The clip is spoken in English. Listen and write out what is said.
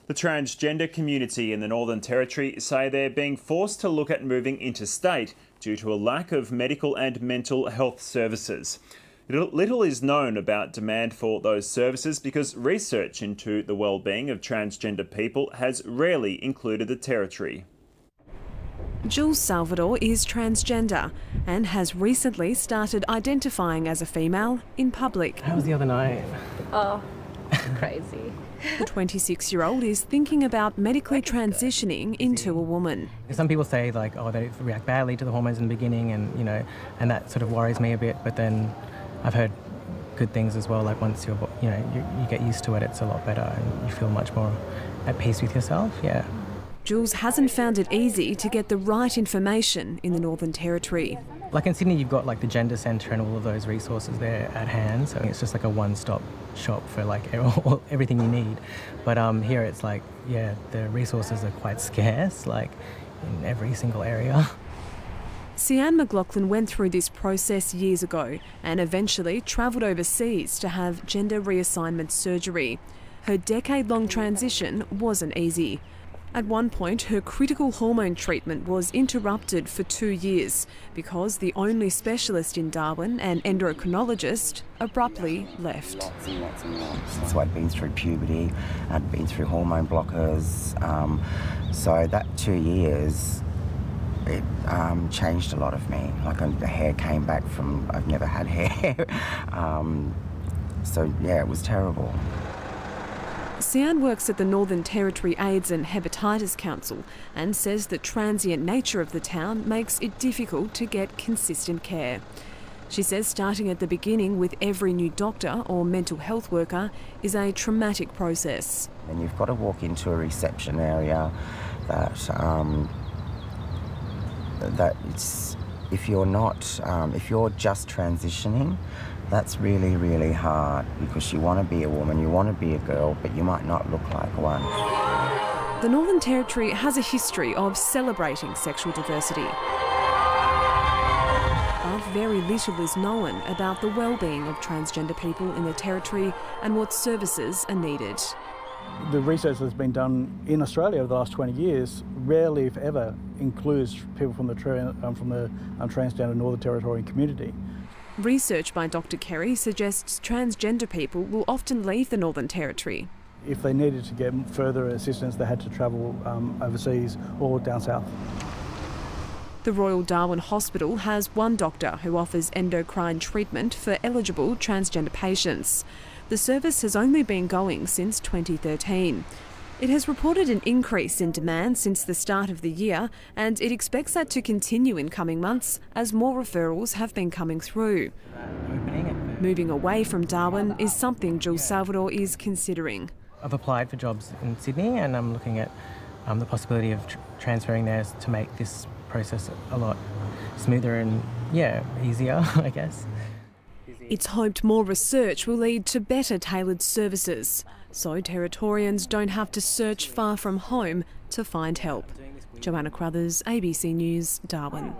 The transgender community in the Northern Territory say they're being forced to look at moving interstate due to a lack of medical and mental health services. Little is known about demand for those services because research into the well-being of transgender people has rarely included the Territory. Jules Salvador is transgender and has recently started identifying as a female in public. How was the other night? Oh, crazy. The 26-year-old is thinking about medically transitioning into a woman. Some people say like, oh, they react badly to the hormones in the beginning, and and that sort of worries me a bit. But then I've heard good things as well. Like once you get used to it, it's a lot better, and you feel much more at peace with yourself. Yeah. Jules hasn't found it easy to get the right information in the Northern Territory. Like in Sydney, you've got like the gender centre and all of those resources there at hand, so it's just like a one-stop shop for like everything you need. But here it's like, yeah, the resources are quite scarce, like in every single area. Sian McLaughlin went through this process years ago and eventually travelled overseas to have gender reassignment surgery. Her decade-long transition wasn't easy. At one point, her critical hormone treatment was interrupted for 2 years because the only specialist in Darwin, an endocrinologist, abruptly left. Lots and lots and lots. So I'd been through puberty, I'd been through hormone blockers, so that 2 years, it changed a lot of me. Like the hair came back from, I've never had hair. So yeah, it was terrible. Sian works at the Northern Territory AIDS and Hepatitis Council and says the transient nature of the town makes it difficult to get consistent care. She says starting at the beginning with every new doctor or mental health worker is a traumatic process. And you've got to walk into a reception area that if you're just transitioning, that's really, really hard because you want to be a woman, you want to be a girl, but you might not look like one. The Northern Territory has a history of celebrating sexual diversity. But very little is known about the well-being of transgender people in the Territory and what services are needed. The research that's been done in Australia over the last 20 years rarely, if ever, includes people from the transgender Northern Territory community. Research by Dr. Kerry suggests transgender people will often leave the Northern Territory. If they needed to get further assistance, they had to travel overseas or down south. The Royal Darwin Hospital has one doctor who offers endocrine treatment for eligible transgender patients. The service has only been going since 2013. It has reported an increase in demand since the start of the year, and it expects that to continue in coming months as more referrals have been coming through. Moving away from Darwin is something Jules Salvador is considering. I've applied for jobs in Sydney and I'm looking at the possibility of transferring there to make this process a lot smoother and, yeah, easier, I guess. It's hoped more research will lead to better tailored services, so Territorians don't have to search far from home to find help. Joanna Crothers, ABC News, Darwin.